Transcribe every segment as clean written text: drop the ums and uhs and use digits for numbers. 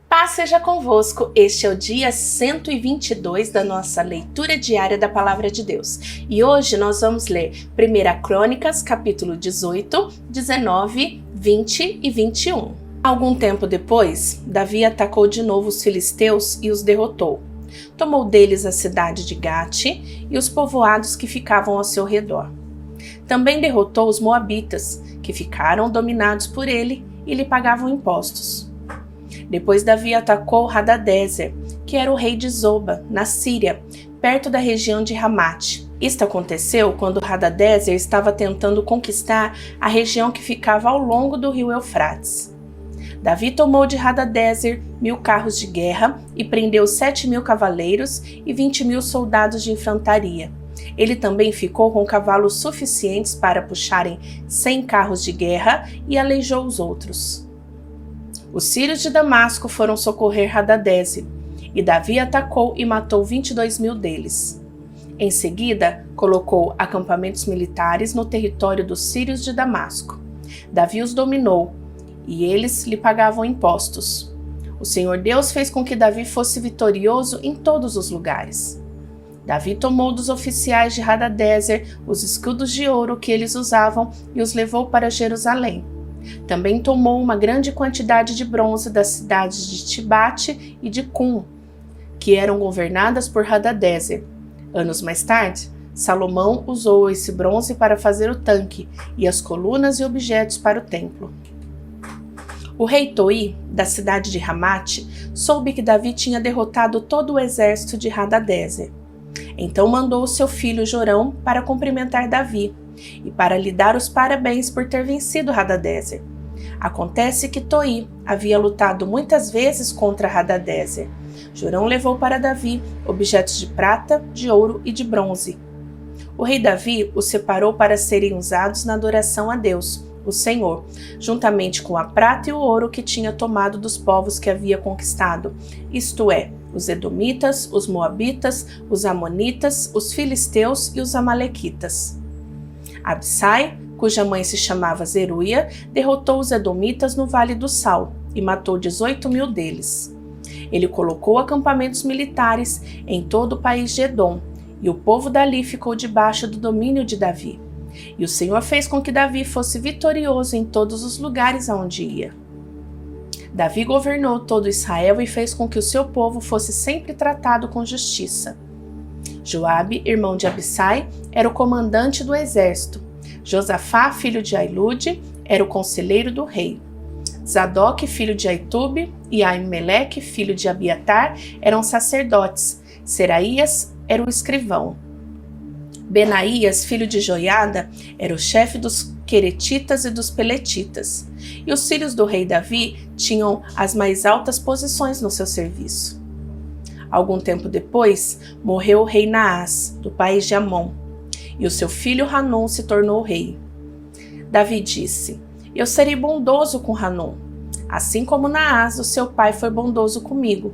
Paz seja convosco, este é o dia 122 da nossa leitura diária da Palavra de Deus. E hoje nós vamos ler 1 Crônicas, capítulo 18, 19, 20 e 21. Algum tempo depois, Davi atacou de novo os filisteus e os derrotou. Tomou deles a cidade de Gate e os povoados que ficavam ao seu redor. Também derrotou os moabitas, que ficaram dominados por ele e lhe pagavam impostos. Depois Davi atacou Hadadezer, que era o rei de Zoba, na Síria, perto da região de Ramate. Isto aconteceu quando Hadadezer estava tentando conquistar a região que ficava ao longo do rio Eufrates. Davi tomou de Hadadezer 1000 carros de guerra e prendeu 7.000 cavaleiros e 20.000 soldados de infantaria. Ele também ficou com cavalos suficientes para puxarem 100 carros de guerra e aleijou os outros. Os sírios de Damasco foram socorrer Hadadezer, e Davi atacou e matou 22.000 deles. Em seguida, colocou acampamentos militares no território dos sírios de Damasco. Davi os dominou, e eles lhe pagavam impostos. O Senhor Deus fez com que Davi fosse vitorioso em todos os lugares. Davi tomou dos oficiais de Hadadezer os escudos de ouro que eles usavam e os levou para Jerusalém. Também tomou uma grande quantidade de bronze das cidades de Tibate e de Cum, que eram governadas por Hadadezer. Anos mais tarde, Salomão usou esse bronze para fazer o tanque e as colunas e objetos para o templo. O rei Toi, da cidade de Ramate, soube que Davi tinha derrotado todo o exército de Hadadezer. Então mandou seu filho Jorão para cumprimentar Davi e para lhe dar os parabéns por ter vencido Hadadezer. Acontece que Toi havia lutado muitas vezes contra Hadadezer. Jorão levou para Davi objetos de prata, de ouro e de bronze. O rei Davi os separou para serem usados na adoração a Deus, o Senhor, juntamente com a prata e o ouro que tinha tomado dos povos que havia conquistado, isto é, os edomitas, os moabitas, os amonitas, os filisteus e os amalequitas. Abissai, cuja mãe se chamava Zeruia, derrotou os edomitas no Vale do Sal e matou 18.000 deles. Ele colocou acampamentos militares em todo o país de Edom, e o povo dali ficou debaixo do domínio de Davi. E o Senhor fez com que Davi fosse vitorioso em todos os lugares aonde ia. Davi governou todo Israel e fez com que o seu povo fosse sempre tratado com justiça. Joabe, irmão de Abissai, era o comandante do exército. Josafá, filho de Ailude, era o conselheiro do rei. Zadok, filho de Aitube, e Aimeleque, filho de Abiatar, eram sacerdotes. Seraías era o escrivão. Benaías, filho de Joiada, era o chefe dos queretitas e dos peletitas. E os filhos do rei Davi tinham as mais altas posições no seu serviço. Algum tempo depois, morreu o rei Naás, do país de Amon, e o seu filho Hanun se tornou rei. Davi disse: Eu serei bondoso com Hanun, assim como Naás, o seu pai, foi bondoso comigo.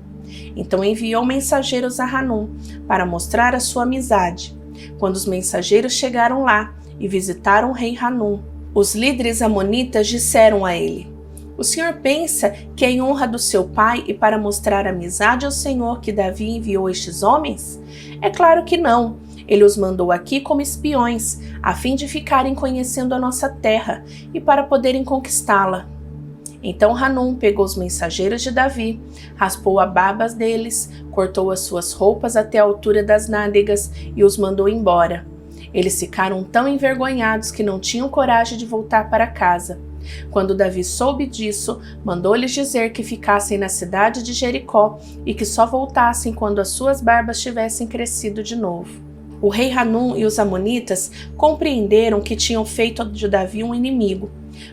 Então enviou mensageiros a Hanun para mostrar a sua amizade. Quando os mensageiros chegaram lá e visitaram o rei Hanun, os líderes amonitas disseram a ele: O senhor pensa que é em honra do seu pai e para mostrar amizade ao Senhor que Davi enviou estes homens? É claro que não. Ele os mandou aqui como espiões, a fim de ficarem conhecendo a nossa terra e para poderem conquistá-la. Então Hanun pegou os mensageiros de Davi, raspou a barba deles, cortou as suas roupas até a altura das nádegas e os mandou embora. Eles ficaram tão envergonhados que não tinham coragem de voltar para casa. Quando Davi soube disso, mandou-lhes dizer que ficassem na cidade de Jericó e que só voltassem quando as suas barbas tivessem crescido de novo. O rei Hanun e os amonitas compreenderam que tinham feito de Davi um inimigo.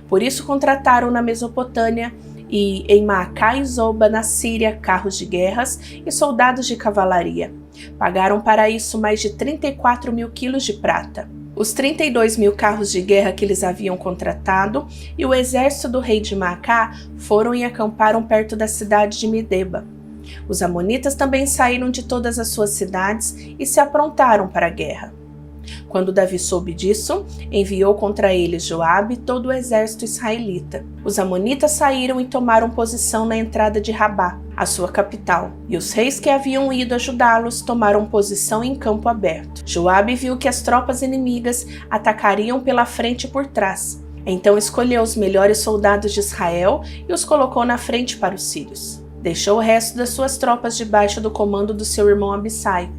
Por isso contrataram na Mesopotâmia e em Maacá e Zoba, na Síria, carros de guerras e soldados de cavalaria. Pagaram para isso mais de 34.000 quilos de prata. Os 32.000 carros de guerra que eles haviam contratado e o exército do rei de Maacá foram e acamparam perto da cidade de Medeba. Os amonitas também saíram de todas as suas cidades e se aprontaram para a guerra. Quando Davi soube disso, enviou contra eles Joabe e todo o exército israelita. Os amonitas saíram e tomaram posição na entrada de Rabá, a sua capital, e os reis que haviam ido ajudá-los tomaram posição em campo aberto. Joabe viu que as tropas inimigas atacariam pela frente e por trás. Então escolheu os melhores soldados de Israel e os colocou na frente para os sírios. Deixou o resto das suas tropas debaixo do comando do seu irmão Abissai,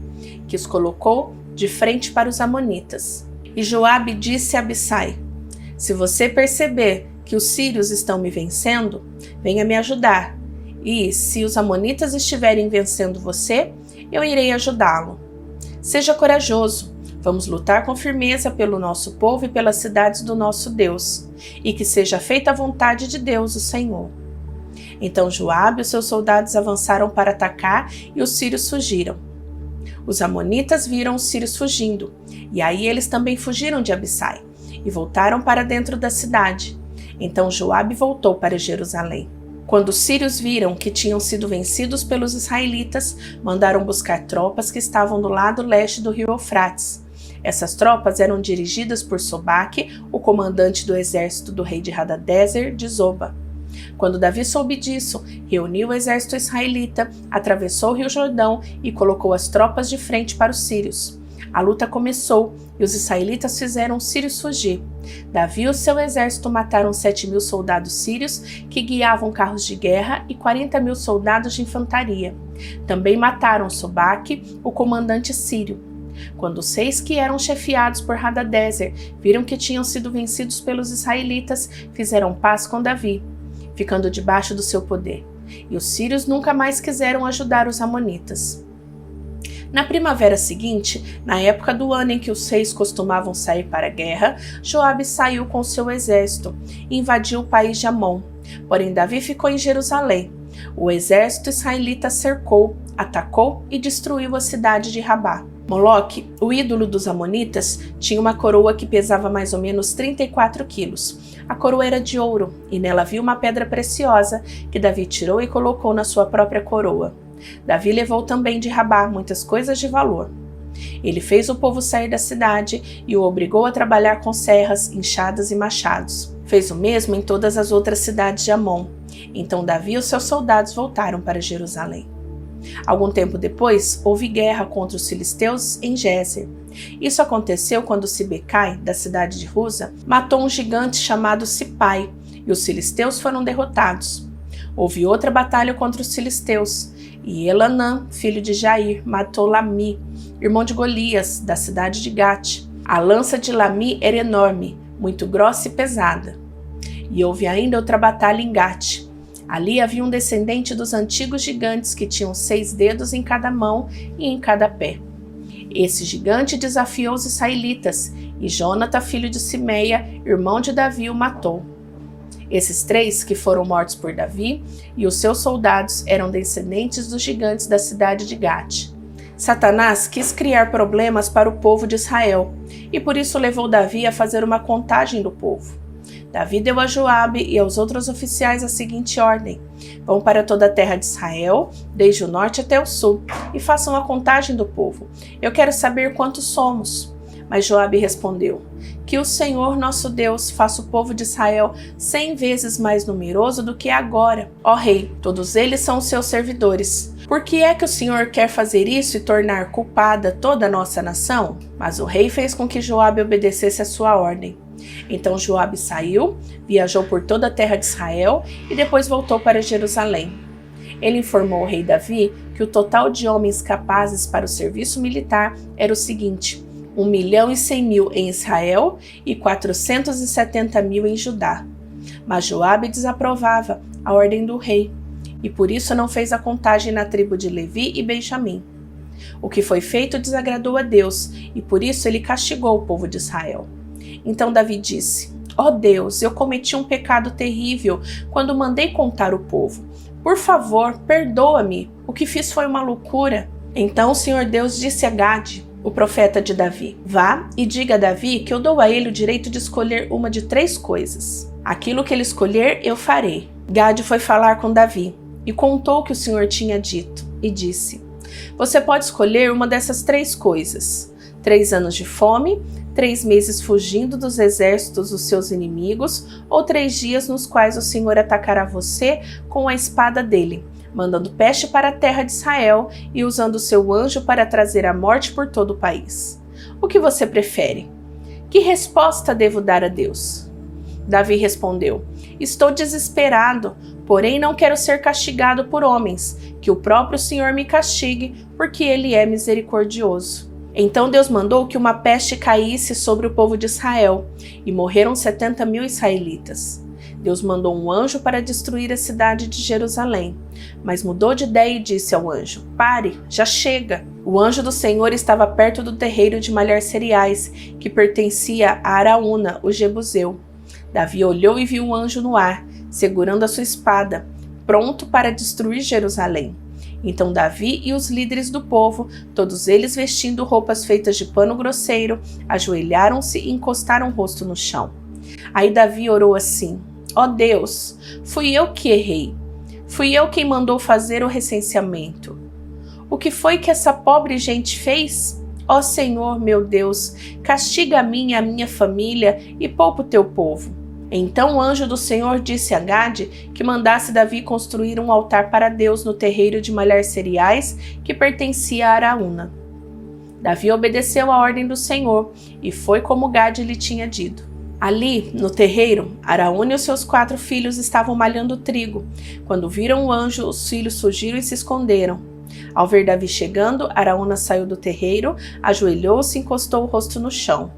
que os colocou de frente para os amonitas. E Joabe disse a Abissai: se você perceber que os sírios estão me vencendo, venha me ajudar. E, se os amonitas estiverem vencendo você, eu irei ajudá-lo. Seja corajoso, vamos lutar com firmeza pelo nosso povo e pelas cidades do nosso Deus, e que seja feita a vontade de Deus, o Senhor. Então Joabe e os seus soldados avançaram para atacar e os sírios fugiram. Os amonitas viram os sírios fugindo, e aí eles também fugiram de Abissai, e voltaram para dentro da cidade. Então Joabe voltou para Jerusalém. Quando os sírios viram que tinham sido vencidos pelos israelitas, mandaram buscar tropas que estavam do lado leste do rio Eufrates. Essas tropas eram dirigidas por Sobaque, o comandante do exército do rei de Hadadezer de Zoba. Quando Davi soube disso, reuniu o exército israelita, atravessou o rio Jordão e colocou as tropas de frente para os sírios. A luta começou e os israelitas fizeram os sírios fugir. Davi e o seu exército mataram 7.000 soldados sírios que guiavam carros de guerra e 40.000 soldados de infantaria. Também mataram Sobaque, o comandante sírio. Quando os reis que eram chefiados por Hadadezer viram que tinham sido vencidos pelos israelitas, fizeram paz com Davi, ficando debaixo do seu poder. E os sírios nunca mais quiseram ajudar os amonitas. Na primavera seguinte, na época do ano em que os reis costumavam sair para a guerra, Joabe saiu com seu exército e invadiu o país de Amon. Porém, Davi ficou em Jerusalém. O exército israelita cercou, atacou e destruiu a cidade de Rabá. Moloque, o ídolo dos amonitas, tinha uma coroa que pesava mais ou menos 34 quilos. A coroa era de ouro, e nela havia uma pedra preciosa que Davi tirou e colocou na sua própria coroa. Davi levou também de Rabá muitas coisas de valor. Ele fez o povo sair da cidade e o obrigou a trabalhar com serras, enxadas e machados. Fez o mesmo em todas as outras cidades de Amon. Então Davi e os seus soldados voltaram para Jerusalém. Algum tempo depois, houve guerra contra os filisteus em Gézer. Isso aconteceu quando Sibecai, da cidade de Rusa, matou um gigante chamado Sipai, e os filisteus foram derrotados. Houve outra batalha contra os filisteus, e Elanã, filho de Jair, matou Lami, irmão de Golias, da cidade de Gate. A lança de Lami era enorme, muito grossa e pesada. E houve ainda outra batalha em Gate. Ali havia um descendente dos antigos gigantes que tinham 6 dedos em cada mão e em cada pé. Esse gigante desafiou os israelitas, e Jonatã, filho de Simeia, irmão de Davi, o matou. Esses 3 que foram mortos por Davi e os seus soldados eram descendentes dos gigantes da cidade de Gate. Satanás quis criar problemas para o povo de Israel, e por isso levou Davi a fazer uma contagem do povo. Davi deu a Joabe e aos outros oficiais a seguinte ordem: vão para toda a terra de Israel, desde o norte até o sul, e façam a contagem do povo. Eu quero saber quantos somos. Mas Joabe respondeu: que o Senhor nosso Deus faça o povo de Israel 100 vezes mais numeroso do que é agora. Ó rei, todos eles são os seus servidores. Por que é que o Senhor quer fazer isso e tornar culpada toda a nossa nação? Mas o rei fez com que Joabe obedecesse a sua ordem. Então Joabe saiu, viajou por toda a terra de Israel e depois voltou para Jerusalém. Ele informou ao rei Davi que o total de homens capazes para o serviço militar era o seguinte: 1.100.000 em Israel e 470.000 em Judá. Mas Joabe desaprovava a ordem do rei e por isso não fez a contagem na tribo de Levi e Benjamim. O que foi feito desagradou a Deus e por isso ele castigou o povo de Israel. Então Davi disse: ó Deus, eu cometi um pecado terrível quando mandei contar o povo. Por favor, perdoa-me. O que fiz foi uma loucura. Então o Senhor Deus disse a Gade, o profeta de Davi: vá e diga a Davi que eu dou a ele o direito de escolher uma de 3 coisas. Aquilo que ele escolher, eu farei. Gade foi falar com Davi e contou o que o Senhor tinha dito e disse: você pode escolher uma dessas 3 coisas. 3 anos de fome, 3 meses fugindo dos exércitos dos seus inimigos, ou 3 dias nos quais o Senhor atacará você com a espada dele, mandando peste para a terra de Israel e usando seu anjo para trazer a morte por todo o país. O que você prefere? Que resposta devo dar a Deus? Davi respondeu: estou desesperado, porém não quero ser castigado por homens, que o próprio Senhor me castigue, porque ele é misericordioso. Então Deus mandou que uma peste caísse sobre o povo de Israel, e morreram 70.000 israelitas. Deus mandou um anjo para destruir a cidade de Jerusalém, mas mudou de ideia e disse ao anjo: pare, já chega. O anjo do Senhor estava perto do terreiro de malhar cereais, que pertencia a Araúna, o jebuseu. Davi olhou e viu um anjo no ar, segurando a sua espada, pronto para destruir Jerusalém. Então Davi e os líderes do povo, todos eles vestindo roupas feitas de pano grosseiro, ajoelharam-se e encostaram o rosto no chão. Aí Davi orou assim: ó Deus, fui eu que errei. Fui eu quem mandou fazer o recenseamento. O que foi que essa pobre gente fez? Ó Senhor, meu Deus, castiga a mim e a minha família e poupa o teu povo. Então o anjo do Senhor disse a Gade que mandasse Davi construir um altar para Deus no terreiro de malhar cereais que pertencia a Araúna. Davi obedeceu à ordem do Senhor e foi como Gade lhe tinha dito. Ali, no terreiro, Araúna e os seus 4 filhos estavam malhando trigo. Quando viram o anjo, os filhos fugiram e se esconderam. Ao ver Davi chegando, Araúna saiu do terreiro, ajoelhou-se e encostou o rosto no chão.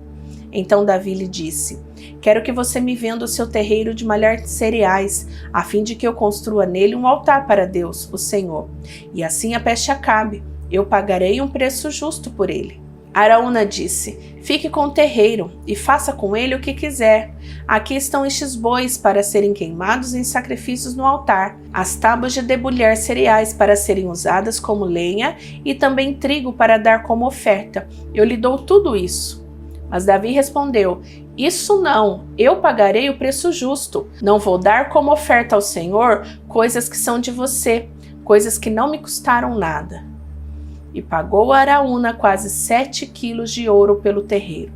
Então Davi lhe disse: quero que você me venda o seu terreiro de malhar cereais, a fim de que eu construa nele um altar para Deus, o Senhor, e assim a peste acabe. Eu pagarei um preço justo por ele. Araúna disse: fique com o terreiro e faça com ele o que quiser. Aqui estão estes bois para serem queimados em sacrifícios no altar, as tábuas de debulhar cereais para serem usadas como lenha e também trigo para dar como oferta. Eu lhe dou tudo isso. Mas Davi respondeu: isso não, eu pagarei o preço justo. Não vou dar como oferta ao Senhor coisas que são de você, coisas que não me custaram nada. E pagou a Araúna quase 7 quilos de ouro pelo terreiro.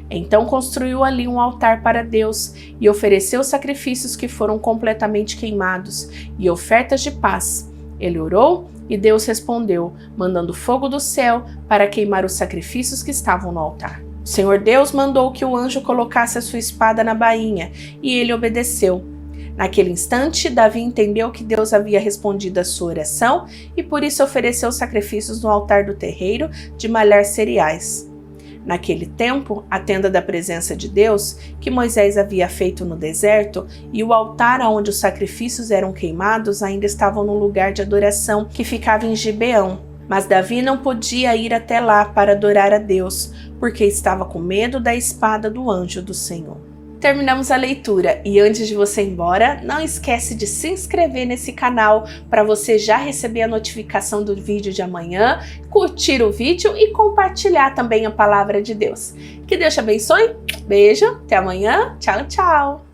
Então construiu ali um altar para Deus e ofereceu sacrifícios que foram completamente queimados e ofertas de paz. Ele orou e Deus respondeu, mandando fogo do céu para queimar os sacrifícios que estavam no altar. O Senhor Deus mandou que o anjo colocasse a sua espada na bainha, e ele obedeceu. Naquele instante, Davi entendeu que Deus havia respondido à sua oração e por isso ofereceu sacrifícios no altar do terreiro de malhar cereais. Naquele tempo, a tenda da presença de Deus, que Moisés havia feito no deserto, e o altar onde os sacrifícios eram queimados ainda estavam no lugar de adoração que ficava em Gibeão. Mas Davi não podia ir até lá para adorar a Deus, porque estava com medo da espada do anjo do Senhor. Terminamos a leitura e antes de você ir embora, não esquece de se inscrever nesse canal para você já receber a notificação do vídeo de amanhã, curtir o vídeo e compartilhar também a palavra de Deus. Que Deus te abençoe, beijo, até amanhã, tchau, tchau!